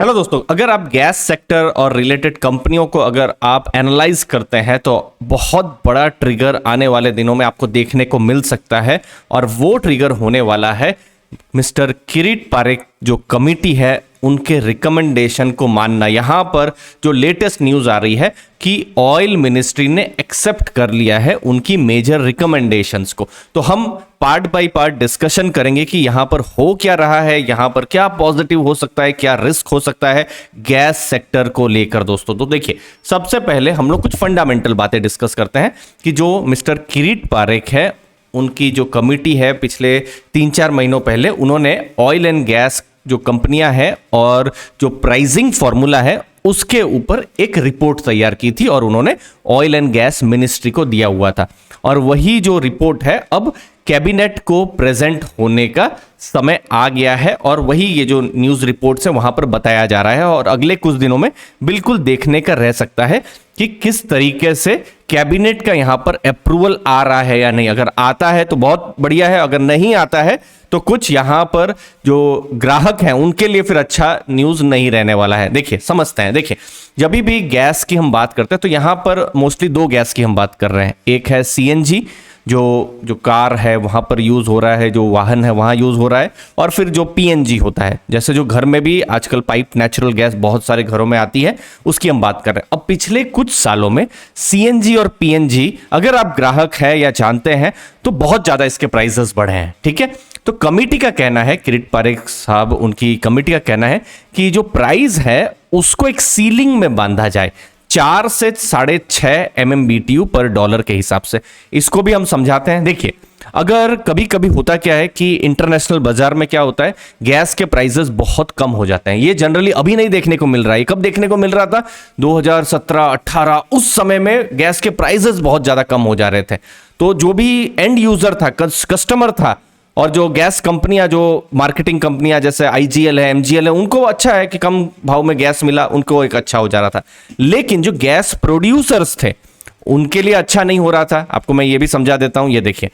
Hello दोस्तों, अगर आप गैस सेक्टर और रिलेटेड कंपनियों को अगर आप एनालाइज करते हैं तो बहुत बड़ा ट्रिगर आने वाले दिनों में आपको देखने को मिल सकता है। और वो ट्रिगर होने वाला है मिस्टर किरीट पारेख जो कमिटी है उनके रिकमेंडेशन को मानना। यहां पर जो लेटेस्ट न्यूज आ रही है कि ऑयल मिनिस्ट्री ने एक्सेप्ट कर लिया है उनकी मेजर रिकमेंडेशंस को। तो हम पार्ट बाय पार्ट डिस्कशन करेंगे कि यहां पर हो क्या रहा है, यहां पर क्या पॉजिटिव हो सकता है, क्या रिस्क हो सकता है गैस सेक्टर को लेकर। दोस्तों तो देखिए, सबसे पहले हम लोग कुछ फंडामेंटल बातें डिस्कस करते हैं कि जो मिस्टर किरीट पारेख है उनकी जो कमिटी है पिछले 3-4 महीनों पहले उन्होंने ऑयल एंड गैस जो कंपनियां हैं और जो प्राइसिंग फॉर्मूला है उसके ऊपर एक रिपोर्ट तैयार की थी और उन्होंने ऑयल एंड गैस मिनिस्ट्री को दिया हुआ था। और वही जो रिपोर्ट है अब कैबिनेट को प्रेजेंट होने का समय आ गया है और वही ये जो न्यूज़ रिपोर्ट्स है वहां पर बताया जा रहा है। और अगले कुछ दिनों में बिल्कुल देखने का रह सकता है कि किस तरीके से कैबिनेट का यहां पर अप्रूवल आ रहा है या नहीं। अगर आता है तो बहुत बढ़िया है, अगर नहीं आता है तो कुछ यहां पर जो ग्राहक हैं उनके लिए फिर अच्छा न्यूज़ नहीं रहने वाला है। देखिए, समझते हैं। देखिए, जब भी गैस की हम बात करते हैं तो यहां पर मोस्टली दो गैस की हम बात कर रहे हैं। एक है सीएनजी जो कार है वहां पर यूज हो रहा है, जो वाहन है वहां यूज हो रहा है, और फिर जो पीएनजी होता है, जैसे जो घर में भी आजकल पाइप नेचुरल गैस बहुत सारे घरों में आती है, उसकी हम बात कर रहे हैं। अब पिछले कुछ सालों में सीएनजी और पीएनजी अगर आप ग्राहक है या जानते हैं तो बहुत ज्यादा इसके प्राइसेस बढ़े हैं। ठीक है, तो कमिटी का कहना है, किरीट पारेख साहब उनकी कमिटी का कहना है कि जो प्राइस है उसको एक सीलिंग में बांधा जाए 4 से 6.5 MMBTU पर डॉलर के हिसाब से। इसको भी हम समझाते हैं। देखिए, अगर कभी कभी होता क्या है कि इंटरनेशनल बाजार में क्या होता है, गैस के प्राइसेस बहुत कम हो जाते हैं। ये जनरली अभी नहीं देखने को मिल रहा है। कब देखने को मिल रहा था? 2017-18 उस समय में गैस के प्राइसेस बहुत ज्यादा कम हो जा रहे थे। तो जो भी एंड यूजर था, कस्टमर था, और जो गैस कंपनियां, जो मार्केटिंग कंपनियां जैसे आईजीएल है, एमजीएल है, उनको अच्छा है कि कम भाव में गैस मिला, उनको एक अच्छा हो जा रहा था। लेकिन जो गैस प्रोड्यूसर्स थे उनके लिए अच्छा नहीं हो रहा था। आपको मैं ये भी समझा देता हूं। ये देखिए,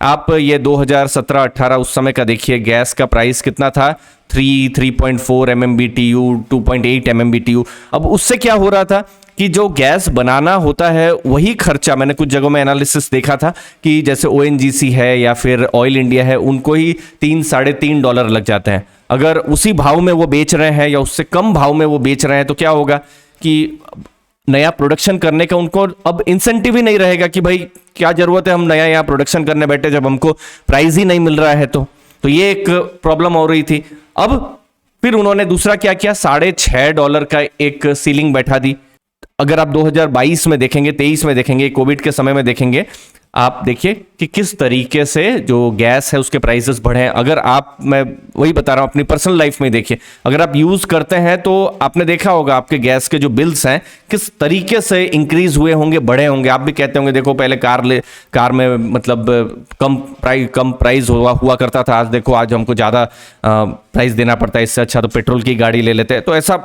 आप ये 2017-18 उस समय का देखिए, गैस का प्राइस कितना था? 3.4 MMBTU, 2.8 MMBTU। अब उससे क्या हो रहा था कि जो गैस बनाना होता है वही खर्चा, मैंने कुछ जगहों में एनालिसिस देखा था कि जैसे ओएनजीसी है या फिर ऑयल इंडिया है, उनको ही $3-3.5 लग जाते हैं। अगर उसी भाव में वो बेच रहे हैं या उससे कम भाव में वो बेच रहे हैं तो क्या होगा कि नया प्रोडक्शन करने का उनको अब इंसेंटिव ही नहीं रहेगा कि भाई क्या जरूरत है हम नया यहाँ प्रोडक्शन करने बैठे जब हमको प्राइस ही नहीं मिल रहा है। तो ये एक प्रॉब्लम हो रही थी। अब फिर उन्होंने दूसरा क्या किया, $6.5 का एक सीलिंग बैठा दी। अगर आप 2022 में देखेंगे, 23 में देखेंगे, कोविड के समय में देखेंगे, आप देखिए कि किस तरीके से जो गैस है उसके प्राइसेस बढ़े हैं। अगर आप, मैं वही बता रहा हूं, अपनी पर्सनल लाइफ में देखिए, अगर आप यूज करते हैं तो आपने देखा होगा आपके गैस के जो बिल्स हैं किस तरीके से इंक्रीज हुए होंगे, बढ़े होंगे। आप भी कहते होंगे देखो पहले कार में मतलब कम प्राइस हुआ करता था, आज देखो आज हमको ज्यादा प्राइस देना पड़ता है, इससे अच्छा तो पेट्रोल की गाड़ी ले लेते हैं। तो ऐसा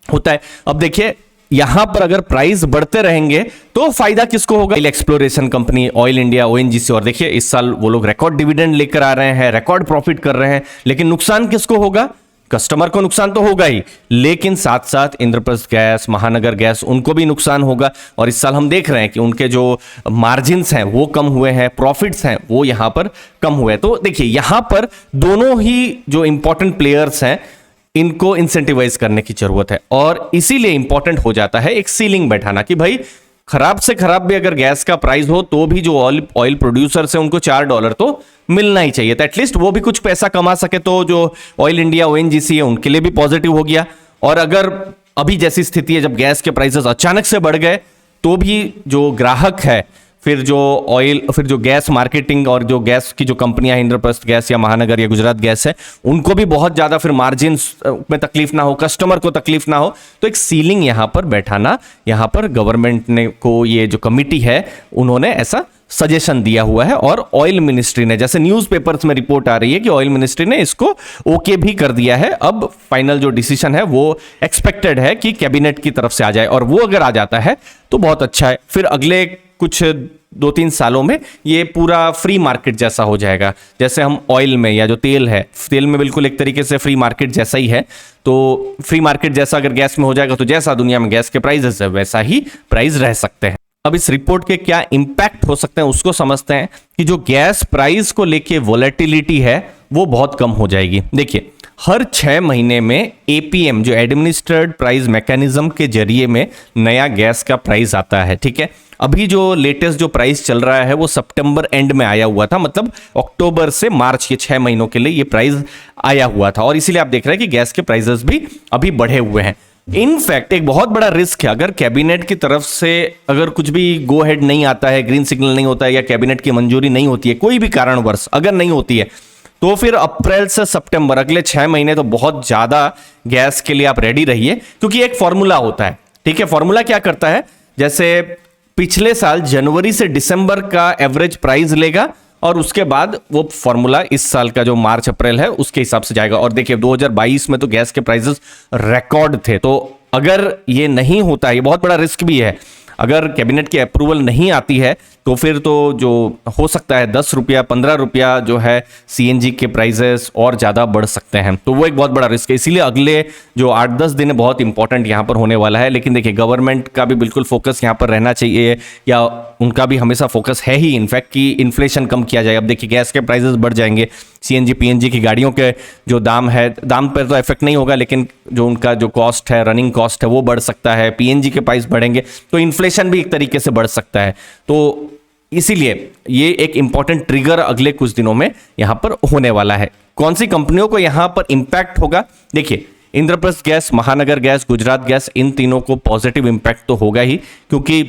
होता है। अब देखिए, यहां पर अगर प्राइस बढ़ते रहेंगे तो फायदा किसको होगा? Exploration company oil India, ONGC. और देखिए, इस साल वो लोग रिकॉर्ड डिविडेंड लेकर आ रहे हैं, रिकॉर्ड प्रॉफिट कर रहे हैं। लेकिन नुकसान किसको होगा? कस्टमर को नुकसान तो होगा ही, लेकिन साथ साथ इंद्रप्रस्थ गैस, महानगर गैस, उनको भी नुकसान होगा। और इस साल हम देख रहे हैं कि उनके जो मार्जिन्स हैं वो कम हुए हैं, प्रॉफिट्स हैं वो यहां पर कम हुए हैं। तो देखिए, यहां पर दोनों ही जो इंपॉर्टेंट प्लेयर्स हैं इनको इंसेंटिवाइज करने की जरूरत है। और इसीलिए इंपॉर्टेंट हो जाता है एक सीलिंग बैठाना कि भाई खराब से खराब भी अगर गैस का प्राइस हो तो भी जो ऑयल प्रोड्यूसर्स है उनको $4 तो मिलना ही चाहिए। तो एटलीस्ट वो भी कुछ पैसा कमा सके। तो जो ऑयल इंडिया, ओएनजीसी है, उनके लिए भी पॉजिटिव हो गया। और अगर अभी जैसी स्थिति है जब गैस के प्राइसेस अचानक से बढ़ गए तो भी जो ग्राहक है, फिर जो गैस मार्केटिंग और जो गैस की जो कंपनियां हैं, इंद्रप्रस्थ गैस या महानगर या गुजरात गैस है, उनको भी बहुत ज्यादा फिर मार्जिन में तकलीफ ना हो, कस्टमर को तकलीफ ना हो। तो एक सीलिंग यहां पर बैठाना, यहां पर गवर्नमेंट ने को ये जो कमिटी है उन्होंने ऐसा सजेशन दिया हुआ है। और ऑयल मिनिस्ट्री ने, जैसे न्यूज़पेपर्स में रिपोर्ट आ रही है कि ऑयल मिनिस्ट्री ने इसको ओके भी कर दिया है। अब फाइनल जो डिसीजन है वो एक्सपेक्टेड है कि कैबिनेट की तरफ से आ जाए, और वो अगर आ जाता है तो बहुत अच्छा है। फिर अगले कुछ 2-3 सालों में ये पूरा फ्री मार्केट जैसा हो जाएगा। जैसे हम ऑयल में, या जो तेल है, तेल में बिल्कुल एक तरीके से फ्री मार्केट जैसा ही है। तो तो फ्री मार्केट जैसा अगर गैस में हो जाएगा तो जैसा दुनिया में गैस के प्राइसेस है वैसा ही प्राइस रह सकते हैं। अब इस रिपोर्ट के क्या इंपैक्ट हो सकते हैं उसको समझते हैं कि जो गैस प्राइस को लेके वोलेटिलिटी है वो बहुत कम हो जाएगी। देखिए, हर 6 महीने में एपीएम जो एडमिनिस्ट्रेटेड प्राइस मैकेनिज्म के जरिए में नया गैस का प्राइस आता है, ठीक है। अभी जो लेटेस्ट जो प्राइस चल रहा है वो सितंबर एंड में आया हुआ था, मतलब अक्टूबर से मार्च के 6 महीनों के लिए ये प्राइस आया हुआ था, और इसीलिए आप देख रहे हैं कि गैस के प्राइसेस भी अभी बढ़े हुए हैं। इनफैक्ट एक बहुत बड़ा रिस्क है, अगर कैबिनेट की तरफ से अगर कुछ भी गो हेड नहीं आता है, ग्रीन सिग्नल नहीं होता है या कैबिनेट की मंजूरी नहीं होती है, कोई भी कारणवश अगर नहीं होती है, तो फिर अप्रैल से सितंबर अगले 6 महीने तो बहुत ज्यादा गैस के लिए आप रेडी रहिए, क्योंकि एक फॉर्मूला होता है, ठीक है। फॉर्मूला क्या करता है, जैसे पिछले साल जनवरी से दिसंबर का एवरेज प्राइस लेगा और उसके बाद वो फॉर्मूला इस साल का जो मार्च अप्रैल है उसके हिसाब से जाएगा। और देखिए 2022 में तो गैस के प्राइसेस रिकॉर्ड थे, तो अगर ये नहीं होता है, ये बहुत बड़ा रिस्क भी है, अगर कैबिनेट की अप्रूवल नहीं आती है तो फिर तो जो हो सकता है 10 रुपया 15 रुपया जो है सीएनजी के प्राइसेस और ज़्यादा बढ़ सकते हैं, तो वो एक बहुत बड़ा रिस्क है। इसीलिए अगले जो 8-10 दिन बहुत इंपॉर्टेंट यहाँ पर होने वाला है। लेकिन देखिए, गवर्नमेंट का भी बिल्कुल फोकस यहाँ पर रहना चाहिए, या उनका भी हमेशा फोकस है ही इनफैक्ट कि इन्फ्लेशन कम किया जाए। अब देखिए, गैस के प्राइसेस बढ़ जाएंगे, सीएनजी पीएनजी की गाड़ियों के जो दाम है, दाम पर तो इफेक्ट नहीं होगा, लेकिन जो उनका जो कॉस्ट है, रनिंग कॉस्ट है, वो बढ़ सकता है। पीएनजी के प्राइस बढ़ेंगे तो इन्फ्लेशन भी एक तरीके से बढ़ सकता है। तो इसीलिए ये एक इंपॉर्टेंट ट्रिगर अगले कुछ दिनों में यहां पर होने वाला है। कौन सी कंपनियों को यहां पर इंपैक्ट होगा, देखिए इंद्रप्रस्थ गैस, महानगर गैस, गुजरात गैस, इन तीनों को पॉजिटिव इंपैक्ट तो होगा ही, क्योंकि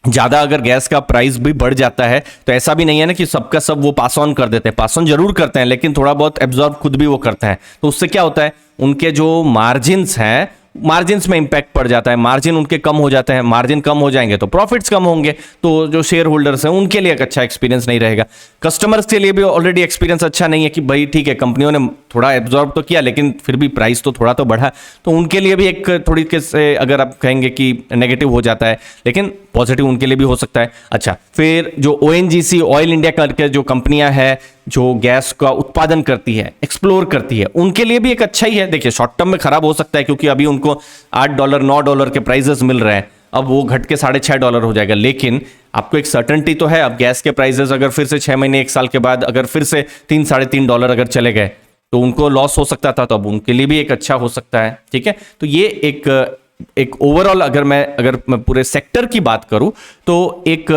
ज्यादा अगर गैस का प्राइस भी बढ़ जाता है तो ऐसा भी नहीं है ना कि सबका सब वो पास ऑन कर देते हैं, पास ऑन जरूर करते हैं, लेकिन थोड़ा बहुत एब्जॉर्ब खुद भी वो करते हैं। तो उससे क्या होता है, उनके जो मार्जिन्स हैं, मार्जिन्स में इंपैक्ट पड़ जाता है, मार्जिन उनके कम हो जाते हैं, मार्जिन कम हो जाएंगे तो प्रॉफिट्स कम होंगे, तो जो शेयर होल्डर्स हैं उनके लिए एक अच्छा एक्सपीरियंस नहीं रहेगा। कस्टमर्स के लिए भी ऑलरेडी एक्सपीरियंस अच्छा नहीं है कि भाई ठीक है कंपनियों ने थोड़ा एब्जॉर्ब तो किया लेकिन फिर भी प्राइस तो थोड़ा तो बढ़ा, तो उनके लिए भी एक थोड़ी से अगर आप कहेंगे कि नेगेटिव हो जाता है, लेकिन पॉजिटिव उनके लिए भी हो सकता है। अच्छा, फिर जो ओएनजीसी, ऑयल इंडिया करके जो कंपनियां हैं जो गैस का उत्पादन करती है, एक्सप्लोर करती है, उनके लिए भी एक अच्छा ही है। देखिए, शॉर्ट टर्म में खराब हो सकता है क्योंकि अभी उनको $8 $9 के प्राइसेस मिल रहे हैं, अब वो घट के $6.5 हो जाएगा, लेकिन आपको एक सर्टेनिटी तो है। अब गैस के प्राइसेस अगर फिर से 6 महीने 1 साल के बाद अगर फिर से $3-3.5 अगर चले गए तो उनको लॉस हो सकता था, तो अब उनके लिए भी एक अच्छा हो सकता है, ठीक है। तो ये एक ओवरऑल अगर मैं पूरे सेक्टर की बात करूं तो एक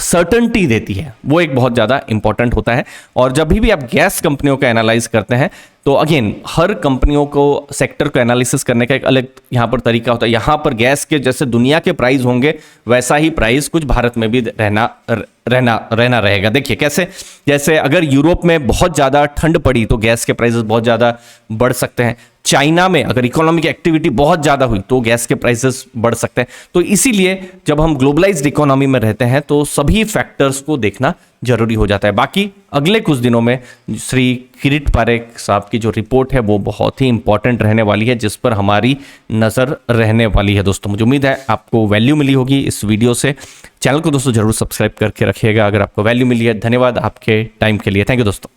सर्टेनिटी देती है, वो एक बहुत ज़्यादा इंपॉर्टेंट होता है। और जब भी आप गैस कंपनियों का एनालाइज करते हैं तो अगेन हर कंपनियों को सेक्टर को एनालिसिस करने का एक अलग यहाँ पर तरीका होता है। यहाँ पर गैस के जैसे दुनिया के प्राइस होंगे वैसा ही प्राइस कुछ भारत में भी रहना रहेगा। देखिए कैसे, जैसे अगर यूरोप में बहुत ज़्यादा ठंड पड़ी तो गैस के प्राइसेस बहुत ज़्यादा बढ़ सकते हैं। चाइना में अगर इकोनॉमिक एक्टिविटी बहुत ज़्यादा हुई तो गैस के प्राइसेस बढ़ सकते हैं। तो इसीलिए जब हम ग्लोबलाइज्ड इकोनॉमी में रहते हैं तो सभी फैक्टर्स को देखना जरूरी हो जाता है। बाकी अगले कुछ दिनों में श्री किरीट पारेख साहब की जो रिपोर्ट है वो बहुत ही इंपॉर्टेंट रहने वाली है, जिस पर हमारी नज़र रहने वाली है। दोस्तों मुझे उम्मीद है आपको वैल्यू मिली होगी इस वीडियो से। चैनल को दोस्तों जरूर सब्सक्राइब करके रखिएगा अगर आपको वैल्यू मिली है। धन्यवाद आपके टाइम के लिए। थैंक यू दोस्तों।